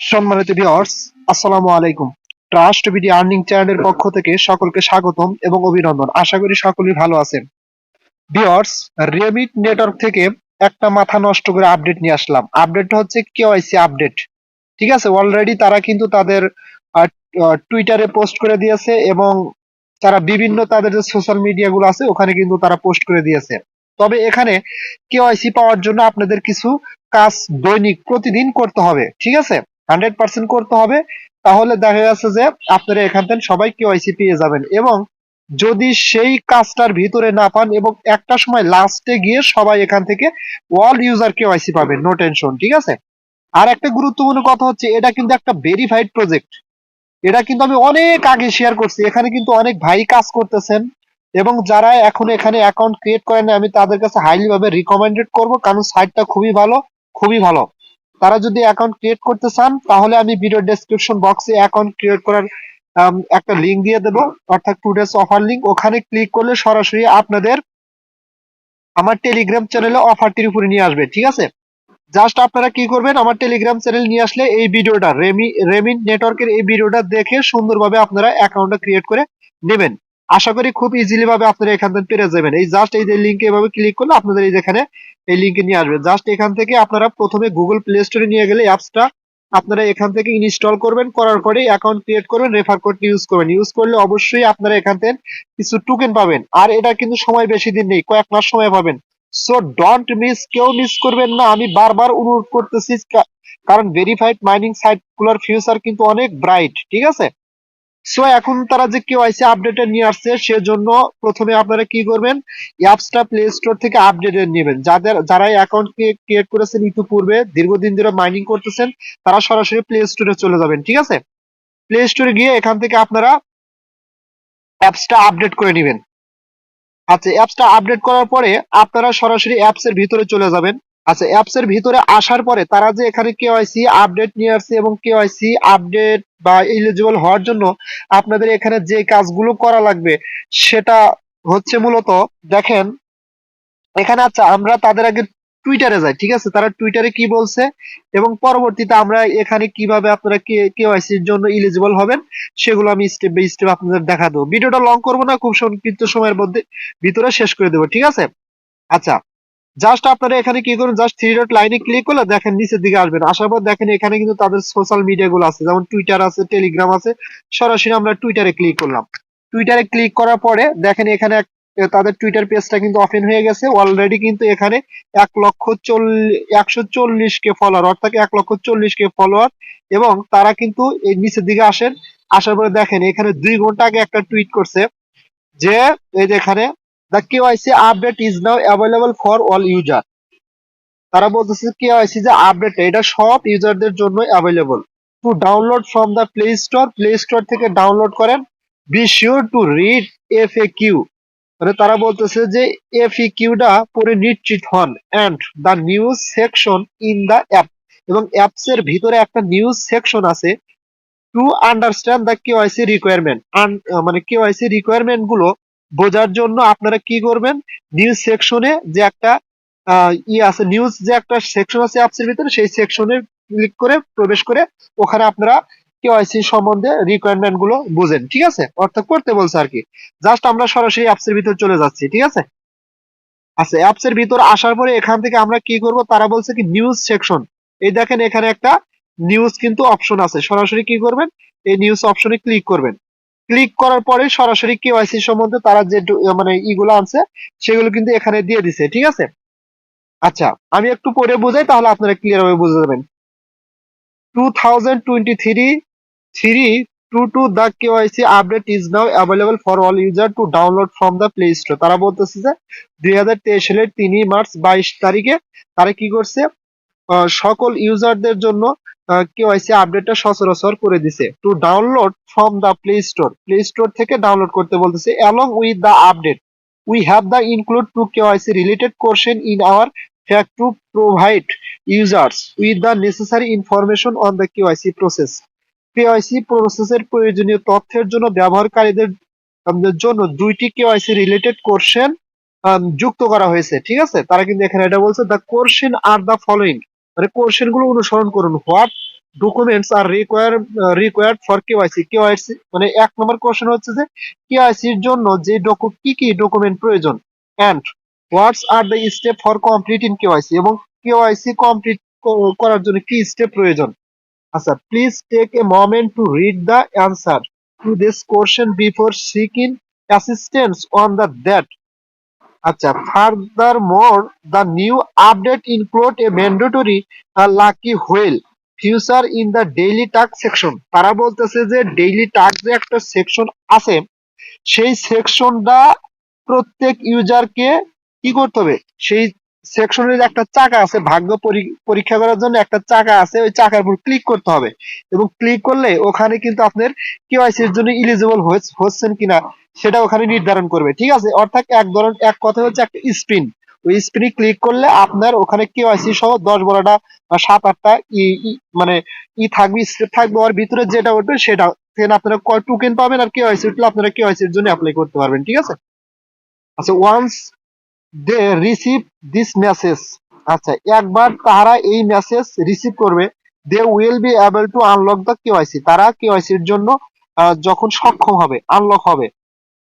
সম্মানিত ভিউয়ার্স, আসসালামু আলাইকুম। ট্রাস্ট বিডি আর্নিং চ্যানেলের পক্ষ থেকে সকলকে স্বাগতম এবং অভিনন্দন। আশা করি সকলেই ভালো আছেন। ভিউয়ার্স, রেমিট নেটওয়ার্ক থেকে একটা মাথা নষ্ট করে আপডেট নিয়ে আসলাম। আপডেটটা হচ্ছে কেওয়াইসি আপডেট। ঠিক আছে, অলরেডি তারা কিন্তু তাদের টুইটারে পোস্ট করে দিয়েছে এবং তারা বিভিন্ন তাদের যে সোশ্যাল মিডিয়া গুলো আছে ওখানে কিন্তু তারা পোস্ট করে দিয়েছে। তবে এখানে কেওয়াইসি পাওয়ার জন্য আপনাদের কিছু কাজ দৈনিক প্রতিদিন করতে হবে। ঠিক আছে, 100% করতে হবে। তাহলে দেখা যাচ্ছে যে আপনারা এখান থেকে সবাই কেওয়াইসি পেয়ে যাবেন। এবং যদি সেই কাজটার ভিতরে না পান এবং একটা সময় লাস্টে গিয়ে সবাই এখান থেকে অল ইউজার কেওয়াইসি পাবেন, নো টেনশন। ঠিক আছে, আর একটা গুরুত্বপূর্ণ কথা হচ্ছে এটা কিন্তু একটা ভেরিফাইড প্রজেক্ট। এটা কিন্তু আমি অনেক আগে শেয়ার করছি, এখানে কিন্তু অনেক ভাই কাজ করতেছেন এবং যারা এখন এখানে অ্যাকাউন্ট ক্রিয়েট করেন আমি তাদের কাছে হাইলি ভাবে রিকমেন্ডেড করব, কারণ সাইটটা খুবই ভালো, খুবই ভালো। তারা যদি অ্যাকাউন্ট ক্রিয়েট করতে চান তাহলে আমি ভিডিও ডেসক্রিপশন বক্সে অ্যাকাউন্ট ক্রিয়েট করার একটা লিংক দিয়ে দেবো, অর্থাৎ 2 days অফার লিংক। ওখানে ক্লিক করলে সরাসরি আপনাদের আমার টেলিগ্রাম চ্যানেলে অফারটির উপরে নিয়ে আসবে। ঠিক আছে, জাস্ট আপনারা কি করবেন, আমার টেলিগ্রাম চ্যানেল নিয়ে আসলে এই ভিডিওটা রেমিন নেটওয়ার্কের এই ভিডিওটা দেখে সুন্দরভাবে আপনারা অ্যাকাউন্টটা ক্রিয়েট করে নেবেন। আশা করি খুব ইজিলি ভাবে আপনারা এখান থেকে পেরে যাবেন। এই জাস্ট এই যে লিঙ্কে এভাবে ক্লিক করলে আপনাদের এই যেখানে এই লিঙ্কে নিয়ে আসবে। জাস্ট এখান থেকে আপনারা প্রথমে গুগল প্লে স্টোরে নিয়ে গেলে অ্যাপসটা আপনারা এখান থেকে ইনস্টল করবেন, করার পরে অ্যাকাউন্ট ক্রিয়েট করবেন, রেফার কোড ইউজ করবেন। ইউজ করলে অবশ্যই আপনারা এখান থেকে কিছু টোকেন পাবেন। আর এটা কিন্তু সময় বেশি দিন নেই, কয়েক মাস সময় পাবেন। সো ডোন্ট মিস, কেউ মিস করবেন না, আমি বারবার অনুরোধ করতেছি। কারণ ভেরিফাইড মাইনিং সাইট গুলোর ফিউচার কিন্তু অনেক ব্রাইট। ঠিক আছে, সো এখন তারা যে কেওয়াইসি আপডেট নিয়ে আসছে সেজন্য প্রথমে আপনারা কি করবেন, অ্যাপসটা প্লে স্টোর থেকে আপডেট নেবেন। যারা অ্যাকাউন্ট ক্রিয়েট করেছেন ইতিপূর্বে, দীর্ঘদিন ধরে মাইনিং করতেছেন, তারা সরাসরি প্লে স্টোরে চলে যাবেন। ঠিক আছে, প্লে স্টোরে গিয়ে এখান থেকে আপনারা অ্যাপসটা আপডেট করে নেবেন। আচ্ছা, অ্যাপসটা আপডেট করার পরে আপনারা সরাসরি অ্যাপস এর ভিতরে চলে যাবেন। আচ্ছা, অ্যাপস এর ভিতরে আসার পরে তারা যে এখানে কেওয়াইসি আপডেট নিয়ে আসছে এবং কেওয়াইসি আপডেট বা এলিজিবল হওয়ার জন্য আপনাদের এখানে যে কাজগুলো করা লাগবে সেটা হচ্ছে মূলত দেখেন এখানে। আচ্ছা, আমরা তাদের আগে টুইটারে যাই। ঠিক আছে, তারা টুইটারে কি বলছে এবং পরবর্তীতে আমরা এখানে কিভাবে আপনারা কেওয়াইসির জন্য এলিজিবল হবেন সেগুলো আমি স্টেপ বাই স্টেপ আপনাদের দেখা দেবো। ভিডিওটা লং করবো না, খুব সংক্ষিপ্ত সময়ের মধ্যে ভিতরে শেষ করে দেবো। ঠিক আছে, আচ্ছা, জাস্ট আপনারা এখানে কি করুন, জাস্ট 3 ডট লাইনে ক্লিক করলে দেখেন নিচের দিকে আসবেন। আসার পর দেখেন এখানে কিন্তু তাদের সোশ্যাল মিডিয়া গুলো আছে, যেমন টুইটার আছে, টেলিগ্রাম আছে। সরাসরি আমরা টুইটারে ক্লিক করলাম। টুইটারে ক্লিক করার পরে দেখেন এখানে তাদের টুইটার পেজটা কিন্তু ওপেন হয়ে গেছে অলরেডি। কিন্তু এখানে 1,40,000 ফলোয়ার, অর্থাৎ 1,40,000 ফলোয়ার। এবং তারা কিন্তু এই নিচের দিকে আসেন, আসার পরে দেখেন এখানে 2 ঘন্টা আগে একটা টুইট করছে যে এই যে এখানে the KYC update is now available for all user. তারা বলতেছে কেওয়াইসি যে আপডেট এটা সব ইউজারদের জন্য available. To download from the play store, play store থেকে ডাউনলোড করেন। Be sure to read FAQ, মানে তারা বলতেছে যে FAQ-টা পরে নিশ্চিত হন। And the news section in the app, এবং অ্যাপস এর ভিতরে একটা নিউজ সেকশন আছে। To understand the KYC requirement, মানে কেওয়াইসি রিকোয়ারমেন্ট গুলো বোঝার জন্য আপনারা কি করবেন, নিউজ সেকশনে যে একটা আছে, নিউজ যে একটা সেকশন আছে অ্যাপস এর ভিতরে, সেই সেকশনে ক্লিক করে প্রবেশ করে ওখানে আপনারা কেওয়াইসি সম্বন্ধে রিকোয়ারমেন্ট গুলো বুঝেন। ঠিক আছে, অর্থাৎ করতে বলছে আর কি। জাস্ট আমরা সরাসরি অ্যাপস এর ভিতর চলে যাচ্ছি। ঠিক আছে, আচ্ছা, অ্যাপস এর ভিতর আসার পরে এখান থেকে আমরা কি করব, তারা বলছে কি নিউজ সেকশন। এই দেখেন এখানে একটা নিউজ কিন্তু অপশন আছে, সরাসরি কি করবেন, এই নিউজ অপশনে ক্লিক করবেন। ক্লিক করার পরে সরাসরি কেওয়াইসি সম্বন্ধে তারা যে মানে ইগুলো আছে সেগুলো কিন্তু এখানে দিয়ে দিছে। ঠিক আছে, আচ্ছা, আমি একটু পরে বোঝাই তাহলে আপনারা ক্লিয়ার ভাবে বুঝে যাবেন। 2023 the KYC update is now available for all users to download from the Play Store। তারা বলতেছে যে 2023 সালের 3 মার্চ 22 তারিখে তারা কি করছে, সকল ইউজারদের জন্য কেওয়াইসি আপডেটটা সচরাচর করে দিছে। Two download from the play store, play store থেকে ডাউনলোড করতে বলতেছে। Along with the update we have the include to KYC related question in our fact to provide users with the necessary information on the KYC process। KYC প্রসেসের প্রয়োজনীয় তথ্যের জন্য ব্যবহারকারীদের জন্য 2টি কেওয়াইসি রিলেটেড কোশ্চেন যুক্ত করা হয়েছে। ঠিক আছে, তারা কিন্তু এখানে এটা বলছে the question are the following, মানে কোশ্চেন গুলো অনুসরণ করুন। What documents are required for KYC. KYC মানে 1 নম্বর কোশ্চেন হচ্ছে যে কেওয়াইসি এর জন্য যে কি কি ডকুমেন্ট প্রয়োজন, and what's are the step for completing KYC, এবং কেওয়াইসি কমপ্লিট করার জন্য কি স্টেপ প্রয়োজন। আচ্ছা, please take a moment to read the answer to this question before seeking assistance on the that. আচ্ছা, furthermore the new update include a mandatory lucky wheel feature in the daily task section. তারা বলতেছে যে daily task যে একটা section আছে, সেই সেকশনটা প্রত্যেক ইউজারকে কি করতে হবে, সেই সেকশনের একটা চাকা আছে, ভাগ্য পরীক্ষা করার জন্য একটা চাকা আছে, ওই চাকার উপর ক্লিক করতে হবে, এবং ক্লিক করলে ওখানে কিন্তু আপনার কেওয়াইসি এর জন্য ইলিজিবল হচ্ছেন কিনা সেটা ওখানে নির্ধারণ করবে। ঠিক আছে, অর্থাৎ এক কথা হচ্ছে একটা স্পিন, ওই স্পিনে ক্লিক করলে আপনার ওখানে কেওয়াইসি সহ 10-12টা বা 7-8টা মানে থাকবে, স্টেপ থাকবে, ওর ভিতরে যেটা উঠবে সেটা আপনারা কয় টোকেন পাবেন, আর কেওয়াইসি উঠলে আপনারা কেওয়াইসি এর জন্য অ্যাপ্লাই করতে পারবেন। ঠিক আছে। আচ্ছা, once they receive this message, আচ্ছা একবার তারা এই মেসেজ রিসিভ করবে, they will be able to unlock the KYC, তারা কেওয়াইসি এর জন্য যখন সক্ষম হবে, আনলক হবে।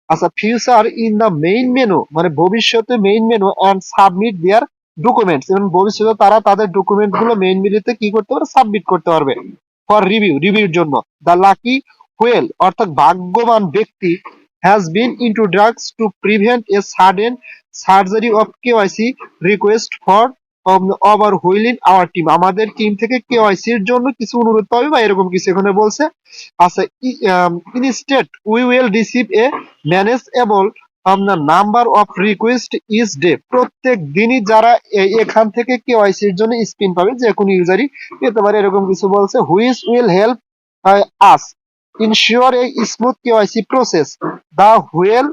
আচ্ছা, future in the main menu মানে ভবিষ্যতে main menu and submit their documents, এবং ভবিষ্যতে তারা তাদের ডকুমেন্ট গুলো মেইন মেনুতে কি করতে পারবে, সাবমিট করতে পারবে ফর রিভিউর জন্য। দ্য লাকি হুয়েল অর্থাৎ ভাগ্যবান ব্যক্তি has been introduced to prevent a sudden surgery of KYC request for over wheeling our team, আমাদের টিম থেকে কেওয়াইসি এর জন্য কিছু অনুরোধ পাবে বা এরকম কিছু এখানে বলছে। আচ্ছা, instead we will receive a manageable number of request each day, প্রত্যেক দিনই যারা এখান থেকে কেওয়াইসি এর জন্য স্পিন পাবে, যে কোনো ইউজারই পেতে পারে, এরকম কিছু বলছে। Which will help us ensure A smooth KYC process, the wheel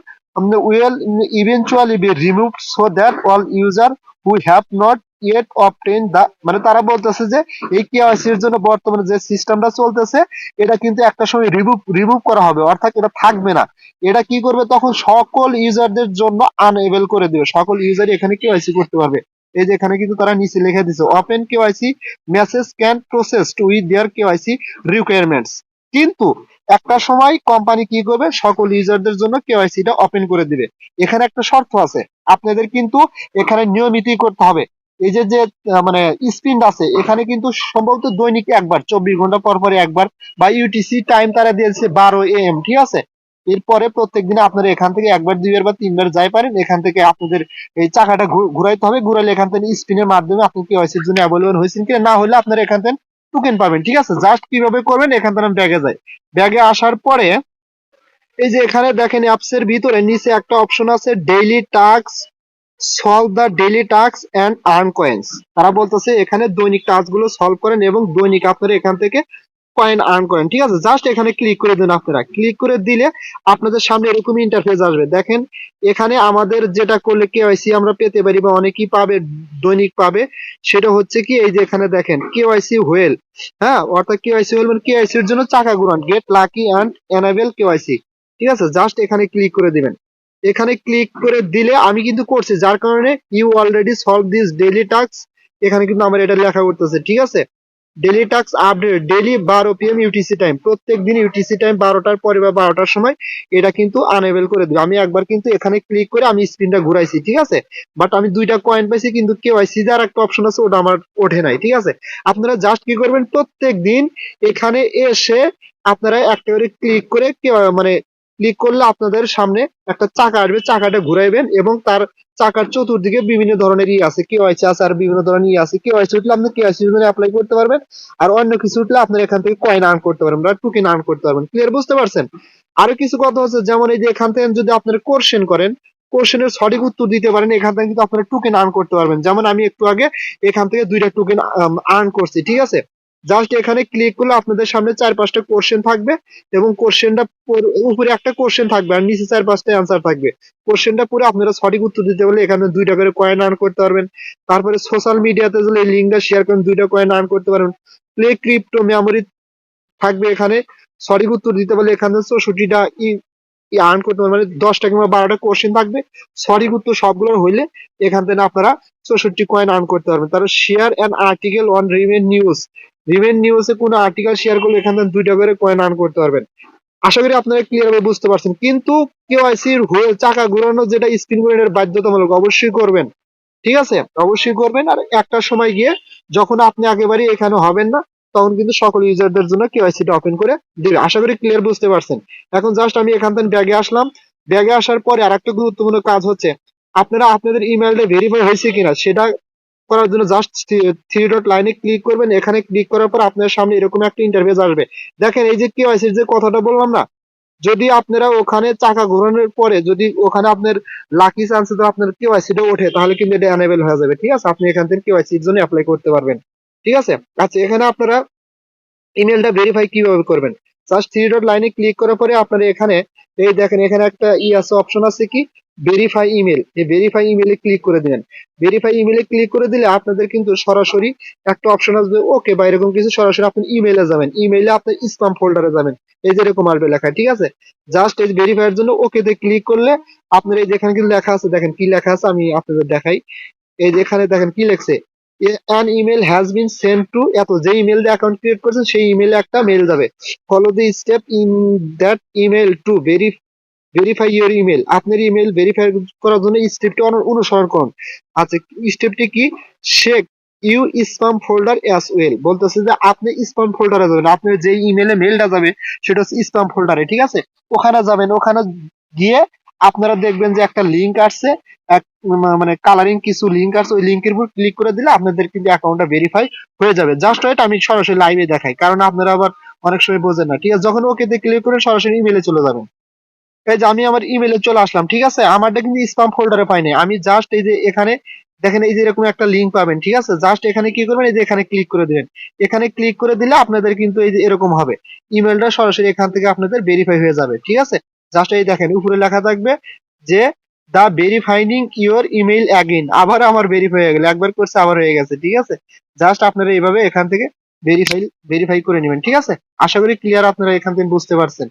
will eventually be removed so that all user who have not yet obtained the, মানে তারা বলতেছে যে এই কেওয়াইসি এর জন্য বর্তমানে যে সিস্টেমটা চলতেছে এটা কিন্তু একটা সময় রিমুভ করা হবে, অর্থাৎ এটা থাকবে না। এটা কি করবে, তখন সকল ইউজারদের জন্য আনএবল করে দিবে, সকল ইউজারই এখানে কেওয়াইসি করতে পারবে। এই যে এখানে কিন্তু তারা নিচে লিখে দিছে, open KYC message can processed with their KYC requirements. কিন্তু একটা সময় কোম্পানি কি করবে, সকল ইউজারদের জন্য কেওয়াইসি টা ওপেন করে দিবে। এখানে একটা শর্ত আছে, আপনাদের কিন্তু এখানে নিয়মিতই করতে হবে। এই যে যে মানে স্পিন আছে, এখানে কিন্তু সম্ভবত দৈনিক একবার, 24 ঘন্টা পর পরে একবার, বা ইউটিসি টাইম তারা দিয়েছে 12 AM। ঠিক আছে, এরপরে প্রত্যেক দিনে আপনারা এখান থেকে একবার, দুইবার বা তিনবার যাই পারেন, এখান থেকে আপনাদের এই চাকাটা ঘুরাইতে হবে, ঘুরাইলে এখান থেকে স্পিনের মাধ্যমে আপনি কেওয়াইসির জন্য অ্যাভেলেবল হয়েছেন কিনা, না হলে আপনারা এখান থেকে টোকেন পাবেন। ঠিক আছে, জাস্ট কিভাবে করবেন, এখান থেকে ব্যাগে যায়, ব্যাগে আসার পরে এই যে এখানে দেখেন অ্যাপস এর ভিতরে নিচে একটা অপশন আছে daily task, solve the daily task and earn coins. তারা বলতেছে এখানে দৈনিক টাস্ক গুলো সলভ করেন এবং দৈনিক আপনারা এখান থেকে কয়েন আর্ন করেন। ঠিক আছে, জাস্ট এখানে ক্লিক করে দেন। আপনারা ক্লিক করে দিলে আপনাদের সামনে এরকম ইন্টারফেস আসবে। দেখেন এখানে আমাদের যেটা করলে কেওয়াইসি আমরা পেতে পারি বা অনেকেই পাবে, দৈনিক পাবে, সেটা হচ্ছে কি, এই যে এখানে দেখেন কেওয়াইসি হুয়েল, হ্যাঁ, অর্থাৎ কেওয়াইসি হুয়েল মানে কেওয়াইসি এর জন্য চাকা ঘুরান, get lucky and enable KYC. ঠিক আছে, জাস্ট এখানে ক্লিক করে দিবেন। এখানে ক্লিক করে দিলে আমি কিন্তু করছি, যার কারণে you already solve this daily task, এখানে কিন্তু আমার এটা লেখা করতেছে। ঠিক আছে, daily task update daily 12 PM UTC time, প্রত্যেক দিন ইউটিসি টাইম 12টার পরে বা 12টার সময় এটা কিন্তু আনএবল করে দিবে। আমি একবার কিন্তু এখানে ক্লিক করে আমি স্ক্রিনটা ঘুরাইছি। ঠিক আছে, বাট আমি 2টা কয়েন পাইছি, কিন্তু কেওয়াইসি যার একটা অপশন আছে ওটা আমার ওঠে নাই। ঠিক আছে, আপনারা জাস্ট কি করবেন, প্রত্যেক দিন এখানে এসে আপনারা একটা করে ক্লিক করে মানে ক্লিক করলে আপনাদের সামনে একটা চাকা আসবে, চাকাটা ঘুরাইবেন এবং তার চাকার চতুর্দিকে বিভিন্ন ধরনের আছে, কেওয়াইসি আছে, আর বিভিন্ন ধরনের আছে। কেওয়াইসি উঠলে আপনি কেওয়াইসি জন্য অ্যাপ্লাই করতে পারবেন, আর অন্য কিছু উঠলে আপনার এখান থেকে কয়েন আর্ন করতে পারবেন বা টোকেন আর্ন করতে পারবেন। ক্লিয়ার, বুঝতে পারছেন? আরো কিছু কথা হচ্ছে, যেমন এই যে এখান থেকে যদি আপনারা কোশ্চেন করেন, কোশ্চেনের সঠিক উত্তর দিতে পারেন, এখান থেকে কিন্তু আপনারা টোকেন আর্ন করতে পারবেন। যেমন আমি একটু আগে এখান থেকে 2টা টোকেন আর্ন করছি। ঠিক আছে, জাস্ট এখানে ক্লিক করলে আপনাদের সামনে 4-5টা কোশ্চেন থাকবে, এবং কোশ্চেনটা উপরে একটা কোশ্চেন থাকবে আর নিচে 4-5টা অ্যান্সার থাকবে। কোশ্চেনটা পুরো আপনারা সঠিক উত্তর দিতে পারলে এখানে 2টা করে কয়েন আর্ন করতে পারবেন। তারপরে সোশ্যাল মিডিয়াতে যদি এই লিঙ্কটা শেয়ার করেন, 2টা কয়েন আর্ন করতে পারবেন। প্লে ক্রিপ্টো মেমোরি থাকবে, এখানে সঠিক উত্তর দিতে পারলে এখানে 64টা আর্ন করতে পারবেন, মানে 10টা কিংবা 12টা কোশ্চেন থাকবে, সঠিক উত্তর সবগুলোর হইলে এখান থেকে আপনারা 64 কয়েন আর্ন করতে পারবেন। তারপর share an article on Remint news, Remint নিউজে কোনো আর্টিকেল শেয়ার করলে এখান থেকে 2টা করে কয়েন আর্ন করতে পারবেন। আশা করি আপনারা ক্লিয়ার ভাবে বুঝতে পারছেন। কিন্তু কেওয়াইসির হয়ে চাকা ঘোরানো যেটা স্পিন করে এটা বাধ্যতামূলক, অবশ্যই করবেন। ঠিক আছে, অবশ্যই করবেন। আর একটা সময় গিয়ে যখন আপনি একেবারে এখানে হবেন না, তখন কিন্তু সকল ইউজারদের জন্য কেওয়াইসিটা ওপেন করে দিবে। আশা করি ক্লিয়ার বুঝতে পারছেন। এখন জাস্ট আমি এখান থেকে ব্যাগে আসলাম। ব্যাগে আসার পরে আরেকটা গুরুত্বপূর্ণ কাজ হচ্ছে, আপনারা আপনাদের ইমেলটা ভেরিফাই হয়েছে কিনা সেটা করার জন্য জাস্ট থ্রি ডট লাইনে ক্লিক করবেন। এখানে ক্লিক করার পর আপনার সামনে এরকম একটা ইন্টারফেস আসবে। দেখেন এই যে কেওয়াইসির যে কথাটা বললাম না, যদি আপনারা ওখানে চাকা ঘোরানোর পরে যদি ওখানে আপনার লাকি চান্সে তো আপনার কেওয়াইসিটা ওঠে, তাহলে কিন্তু এটা এনেবল হয়ে যাবে। ঠিক আছে, আপনি এখান থেকে কেওয়াইসির জন্য অ্যাপ্লাই করতে পারবেন। ঠিক আছে। আচ্ছা, এখানে আপনারা ইমেলটা ভেরিফাই কিভাবে করবেন, জাস্ট থ্রি ডট লাইনে ক্লিক করার পরে আপনারা এখানে এই দেখেন এখানে একটা আছে, অপশন আছে কি ভেরিফাই ইমেল। এই ভেরিফাই ইমেলে ক্লিক করে দিবেন। ভেরিফাই ইমেলে ক্লিক করে দিলে আপনাদের কিন্তু সরাসরি একটা অপশন আসবে ওকে বা এরকম কিছু, সরাসরি আপনি ইমেইলে যাবেন। ইমেইলে আপনার স্প্যাম ফোল্ডারে যাবেন, এই যে এরকম আসবে লেখা। ঠিক আছে, জাস্ট এই ভেরিফাই এর জন্য ওকে তে ক্লিক করলে আপনার এই যেখানে কিন্তু লেখা আছে, দেখেন কি লেখা আছে আমি আপনাদের দেখাই। এই যে এখানে দেখেন কি লেখছে, an email has been sent to এত, যে ইমেল দিয়ে অ্যাকাউন্ট ক্রিয়েট করছেন সেই ইমেলে একটা মেল যাবে। Follow the step in that email to verify your email. আপনার ইমেল ভেরিফাই করার জন্য স্টেপটি অনুসরণ করুন। আচ্ছা, স্টেপটি কি? Check you spam folder as well, বলতেছে যে আপনি স্প্যাম ফোল্ডারে যাবেন। আপনার যে ইমেলে মেলটা যাবে সেটা হচ্ছে স্প্যাম ফোল্ডারে। ঠিক আছে, ওখানে যাবেন। ওখানে গিয়ে আপনারা দেখবেন যে একটা লিঙ্ক আসছে, এক মানে কালারিং কিছু লিঙ্ক আছে, ওই লিঙ্কের উপর ক্লিক করে দিলে আপনাদের কিন্তু অ্যাকাউন্টটা ভেরিফাই হয়ে যাবে। জাস্ট ওয়েট, আমি সরাসরি লাইভে দেখাই, কারণ আপনারা আবার অনেক সময় বোঝেন না। ঠিক আছে, যখন ওকে তে ক্লিক করে সরাসরি ইমেলে চলে যাবেন। এই যে আমি আমার ইমেলে চলে আসলাম। ঠিক আছে, আমারটা কিন্তু স্প্যাম ফোল্ডারে পাই নাই। আমি জাস্ট এই যে এখানে দেখেন এই যে এরকম একটা লিঙ্ক পাবেন। ঠিক আছে, জাস্ট এখানে কি করবেন, এই যে এখানে ক্লিক করে দিবেন। এখানে ক্লিক করে দিলে আপনাদের কিন্তু এই যে এরকম হবে, ইমেলটা সরাসরি এখান থেকে আপনাদের ভেরিফাই হয়ে যাবে। ঠিক আছে, জাস্ট এই দেখেন উপরে লেখা থাকবে যে দা ভেরিফাইনিং ইউর ইমেইল অ্যাগেইন, আবার আমার ভেরিফাই হয়ে গেল, একবার করছে আবার হয়ে গেছে। ঠিক আছে, জাস্ট আপনারা এইভাবে এখান থেকে ভেরিফাই করে নেবেন। ঠিক আছে, আশা করি ক্লিয়ার, আপনারা এখান থেকে বুঝতে পারছেন।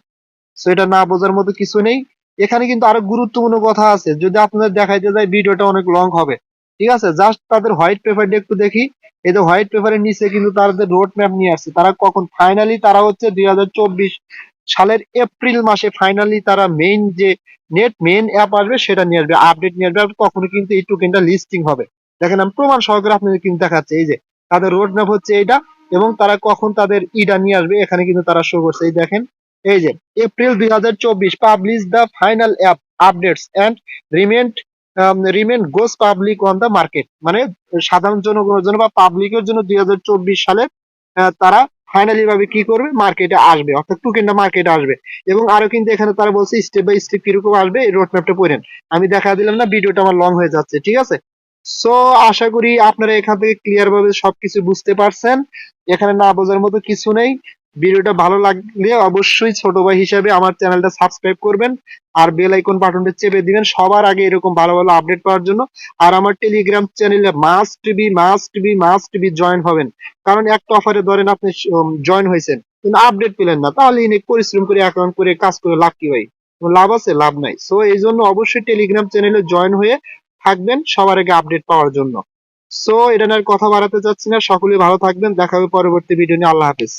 সো এটা না বোঝার মতো কিছু নেই। এখানে কিন্তু আরো গুরুত্বপূর্ণ কথা আছে, যদি আপনাদের দেখাইতে যায় ভিডিওটা অনেক লং হবে। ঠিক আছে, জাস্ট তাদের হোয়াইট পেপারটা একটু দেখি। এই যে হোয়াইট পেপারের নিচে কিন্তু তাদের রোড ম্যাপ নিয়ে আসছে। তারা কখন ফাইনালি তারা হচ্ছে 2024 সালের এপ্রিল মাসে ফাইনালি তারা মেইন যে মেইন অ্যাপ আসবে সেটা নিয়ে আসবে, আপডেট নিয়ে আসবে। আর তখনই কিন্তু এই টোকেনটা লিস্টিং হবে। দেখেন আমি প্রমাণ সহকারে আপনাদের কিন্তু দেখাচ্ছে, এই যে তাদের রোড ম্যাপ হচ্ছে এইটা, এবং তারা কখন তাদের ইটা নিয়ে আসবে এখানে কিন্তু তারা শো করছে। এই দেখেন এই যে April 2024 publish the final app updates and Remint Remint goes public on the market, মানে সাধারণ জনগণের জন্য বা পাবলিকের জন্য 2024 সালে তারা ফাইনালি ভাবে কি করবে, মার্কেটে আসবে, অর্থাৎ টোকেনটা মার্কেটে আসবে। এবং আরো কিন্তু এখানে তারা বলছে স্টেপ বাই স্টেপ কিরকম আসবে, এই রোড ম্যাপটা পড়েন। আমি দেখা দিলাম না, ভিডিওটা আমার লং হয়ে যাচ্ছে। ঠিক আছে, সো আশা করি আপনারা এখান থেকে ক্লিয়ার ভাবে সবকিছু বুঝতে পারছেন। এখানে না বোঝার মতো কিছু নেই। ভিডিওটা ভালো লাগলে অবশ্যই ছোট ভাই হিসাবে আমার চ্যানেলটা সাবস্ক্রাইব করবেন, আর বেল আইকন বাটনটা চেপে দিবেন সবার আগে এরকম ভালো ভালো আপডেট পাওয়ার জন্য। আর আমার টেলিগ্রাম চ্যানেলে মাস্ট বি জয়েন হবেন, কারণ একটা অফারে ধরেন আপনি জয়েন হয়েছেন কিন্তু আপডেট পেলেন না, তাহলে ইনি পরিশ্রম করে অ্যাকাউন্ট করে কাজ করে লাভ কি ভাই? কোনো লাভ আছে? লাভ নাই। সো এই জন্য অবশ্যই টেলিগ্রাম চ্যানেলে জয়েন হয়ে থাকবেন সবার আগে আপডেট পাওয়ার জন্য। সো এটা নিয়ে আর কথা বাড়াতে চাচ্ছি না, সকলেই ভালো থাকবেন, দেখা হবে পরবর্তী ভিডিও নিয়ে। আল্লাহ হাফেজ।